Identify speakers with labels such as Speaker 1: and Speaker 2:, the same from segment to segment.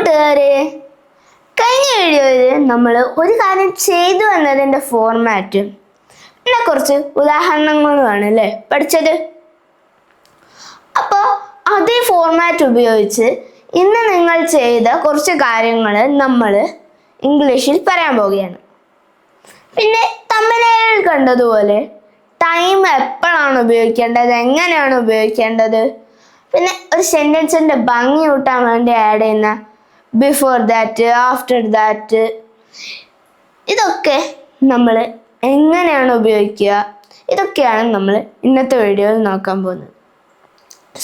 Speaker 1: കൂട്ടുകാരെ, കഴിഞ്ഞ വീഡിയോയിൽ നമ്മൾ ഒരു കാര്യം ചെയ്തു എന്നതിൻ്റെ ഫോർമാറ്റും പിന്നെ കുറച്ച് ഉദാഹരണങ്ങളുമാണ് അല്ലേ പഠിച്ചത്. അപ്പോൾ അതേ ഫോർമാറ്റ് ഉപയോഗിച്ച് ഇന്ന് നിങ്ങൾ ചെയ്ത കുറച്ച് കാര്യങ്ങൾ നമ്മൾ ഇംഗ്ലീഷിൽ പറയാൻ പോവുകയാണ്. പിന്നെ തമ്പനയിൽ കണ്ടതുപോലെ ടൈം എപ്പോഴാണ് ഉപയോഗിക്കേണ്ടത്, എങ്ങനെയാണ് ഉപയോഗിക്കേണ്ടത്, പിന്നെ ഒരു സെൻറ്റൻസിൻ്റെ ഭംഗി കൂട്ടാൻ വേണ്ടി ആഡ് ചെയ്യുന്ന ബിഫോർ ദാറ്റ്, ആഫ്റ്റർ ദാറ്റ്, ഇതൊക്കെ നമ്മൾ എങ്ങനെയാണ് ഉപയോഗിക്കുക, ഇതൊക്കെയാണ് നമ്മൾ ഇന്നത്തെ വീഡിയോയിൽ നോക്കാൻ പോകുന്നത്.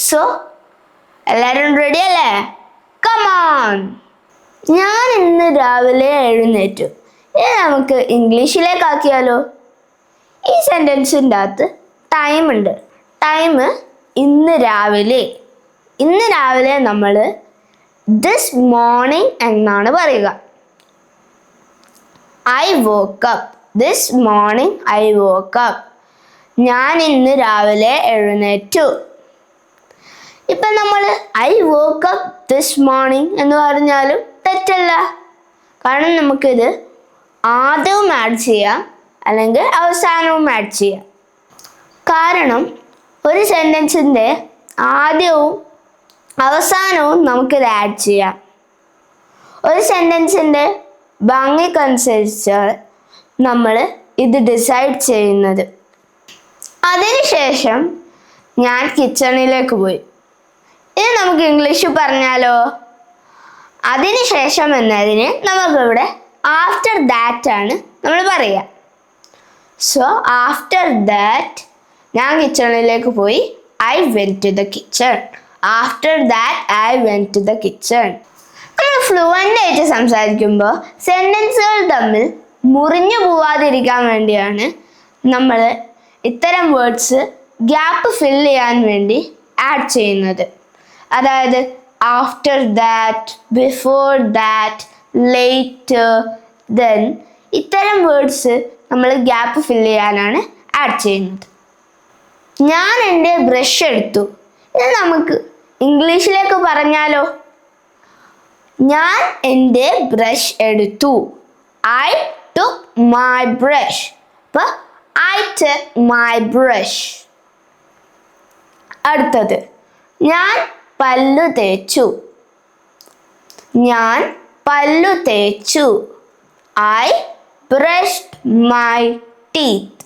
Speaker 1: സോ എല്ലാവരും റെഡി അല്ലേ? കമോൺ. ഞാൻ ഇന്ന് രാവിലെ എഴുന്നേറ്റു. ഇത് നമുക്ക് ഇംഗ്ലീഷിലേക്കാക്കിയാലോ? ഈ സെൻറ്റൻസിൻ്റെ അകത്ത് ടൈം ഉണ്ട്. ടൈം ഇന്ന് രാവിലെ നമ്മൾ ദിസ് മോർണിംഗ് എന്നാണ് പറയുക. I woke up. This morning I woke up. ഞാൻ ഇന്ന് രാവിലെ എഴുന്നേറ്റു. ഇപ്പം നമ്മൾ I woke up this morning എന്ന് പറഞ്ഞാലും തെറ്റല്ല. കാരണം നമുക്കിത് ആദ്യവും ആഡ് ചെയ്യാം അല്ലെങ്കിൽ അവസാനവും ആഡ് ചെയ്യാം. കാരണം ഒരു സെൻറ്റൻസിൻ്റെ ആദ്യവും അവസാനവും നമുക്കിത് ആഡ് ചെയ്യാം. ഒരു സെൻറ്റൻസിൻ്റെ ഭംഗിക്കനുസരിച്ച് നമ്മൾ ഇത് ഡിസൈഡ് ചെയ്യുന്നത്. അതിനുശേഷം ഞാൻ കിച്ചണിലേക്ക് പോയി. ഇത് നമുക്ക് ഇംഗ്ലീഷിൽ പറഞ്ഞാലോ? അതിനുശേഷം എന്നതിന് നമുക്കിവിടെ ആഫ്റ്റർ ദാറ്റ് ആണ് നമ്മൾ പറയുക. സോ ആഫ്റ്റർ ദാറ്റ് ഞാൻ കിച്ചണിലേക്ക് പോയി. I went to the kitchen. After that I went to the kitchen. നമ്മൾ ഫ്ലുവൻ്റ് ആയിട്ട് സംസാരിക്കുമ്പോൾ സെൻറ്റൻസുകൾ തമ്മിൽ മുറിഞ്ഞു പോവാതിരിക്കാൻ വേണ്ടിയാണ് നമ്മൾ ഇത്തരം വേർഡ്സ് ഗ്യാപ്പ് ഫില്ല് ചെയ്യാൻ വേണ്ടി ആഡ് ചെയ്യുന്നത്. അതായത് after that, before that, later, then, ഇത്തരം വേർഡ്സ് നമ്മൾ ഗ്യാപ്പ് ഫില്ല് ചെയ്യാനാണ് ആഡ് ചെയ്യുന്നത്. ഞാൻ എൻ്റെ ബ്രഷ് എടുത്തു. ഇത് നമുക്ക് ഇംഗ്ലീഷിലേക്ക് പറഞ്ഞാലോ? ഞാൻ എൻ്റെ ബ്രഷ് എടുത്തു. I took my brush. അപ്പോൾ ഐ ടുക്ക് മൈ ബ്രഷ്. അടുത്തത് ഞാൻ പല്ലു തേച്ചു. ഞാൻ പല്ലു തേച്ചു. I brushed my teeth.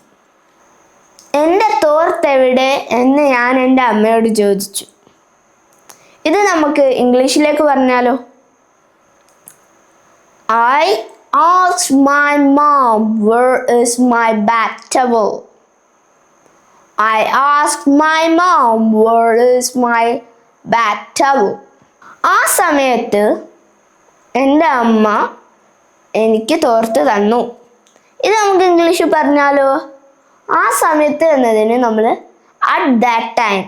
Speaker 1: എൻ്റെ തോർത്ത് എവിടെ എന്ന് ഞാൻ എൻ്റെ അമ്മയോട് ചോദിച്ചു. ഇത് നമുക്ക് ഇംഗ്ലീഷിലേക്ക് പറഞ്ഞാലോ? I asked my mom where is my bath towel. I asked my mom where is my bath towel. ആ സമയത്ത് എൻ്റെ അമ്മ എനിക്ക് തോർത്ത് തന്നു. ഇത് നമുക്ക് ഇംഗ്ലീഷിൽ പറഞ്ഞാലോ? ആ സമയത്ത് എന്നതിന് നമ്മൾ അറ്റ് ദാറ്റ് ടൈം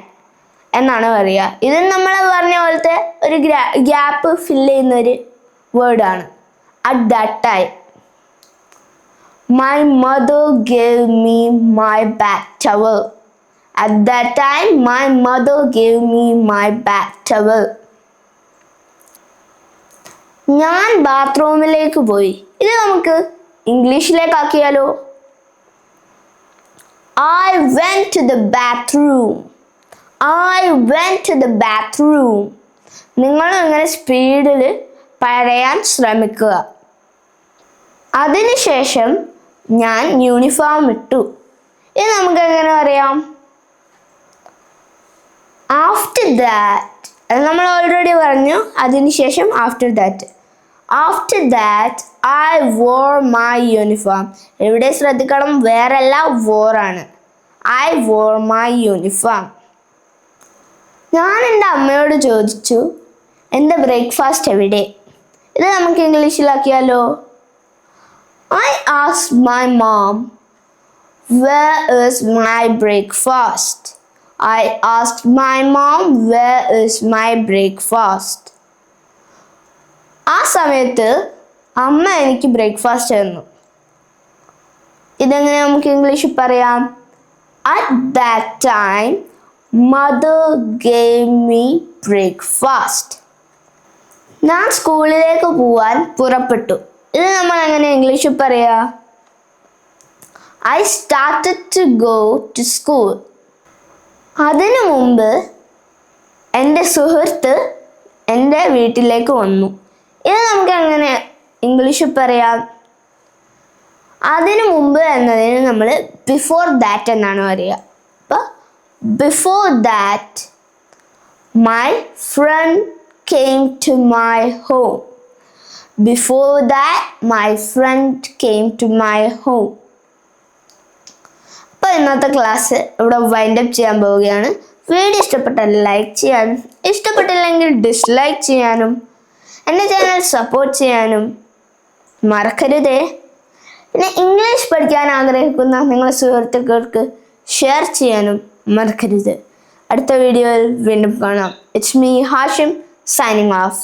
Speaker 1: എന്നാണ് പറയുക. ഇത് നമ്മൾ പറഞ്ഞ പോലത്തെ ഒരു ഗ്യാപ്പ് ഫില്ല് ചെയ്യുന്ന ഒരു വേർഡാണ്. At that time. My mother gave me my bath towel. At that time my mother gave me my bath towel. ഞാൻ ബാത്റൂമിലേക്ക് പോയി. ഇത് നമുക്ക് ഇംഗ്ലീഷിലേക്കാക്കിയാലോ? I went to the bathroom. I went to the bathroom. നിങ്ങളും ഇങ്ങനെ സ്പീഡിൽ പറയാൻ ശ്രമിക്കുക. അതിനുശേഷം ഞാൻ യൂണിഫോം ഇട്ടു. ഇത് നമുക്ക് എങ്ങനെ പറയാം? After that. അത് നമ്മൾ ഓൾറെഡി പറഞ്ഞു. അതിനുശേഷം after that. After that I wore my uniform. ഇവിടെ ശ്രദ്ധിക്കണം, വേറെല്ല, വോറാണ്. I wore my uniform. ഞാൻ എൻ്റെ അമ്മയോട് ചോദിച്ചു എൻ്റെ ബ്രേക്ക്ഫാസ്റ്റ് എവിടെ. ഇത് നമുക്ക് ഇംഗ്ലീഷിലാക്കിയാലോ? I asked my mom where is my breakfast. I asked my mom where is my breakfast. ആ സമയത്ത് അമ്മ എനിക്ക് ബ്രേക്ക്ഫാസ്റ്റ് തന്നു. ഇതെങ്ങനെ നമുക്ക് ഇംഗ്ലീഷിൽ പറയാം? At that time mother gave me breakfast. ഞാൻ സ്കൂളിലേക്ക് പോവാൻ പുറപ്പെട്ടു. ഇത് നമ്മൾ എങ്ങനെ ഇംഗ്ലീഷിൽ പറയാ? I started to go to school. അതിനു മുമ്പ് എൻ്റെ സുഹൃത്ത് എൻ്റെ വീട്ടിലേക്ക് വന്നു. ഇത് നമുക്ക് എങ്ങനെ ഇംഗ്ലീഷിൽ പറയാം? അതിനു മുമ്പ് എന്നതിന് നമ്മൾ ബിഫോർ ദാറ്റ് എന്നാണ് പറയുക. അപ്പോൾ before that my friend came to my home. Before that my friend came to my home. അപ്പോൾ ഇന്നത്തെ ക്ലാസ് ഇവിടെ വൈൻഡ് അപ്പ് ചെയ്യാൻ പോവുകയാണ്. വീഡിയോ ഇഷ്ടപ്പെട്ടാൽ ലൈക്ക് ചെയ്യാനും ഇഷ്ടപ്പെട്ടില്ലെങ്കിൽ ഡിസ്ലൈക്ക് ചെയ്യാനും എൻ്റെ ചാനൽ സപ്പോർട്ട് ചെയ്യാനും മറക്കരുതേ. പിന്നെ ഇംഗ്ലീഷ് പഠിക്കാൻ ആഗ്രഹിക്കുന്ന നിങ്ങളുടെ സുഹൃത്തുക്കൾക്ക് ഷെയർ ചെയ്യാനും മറക്കരുത്. അടുത്ത വീഡിയോയിൽ വീണ്ടും കാണാം. It's me Hashim signing off.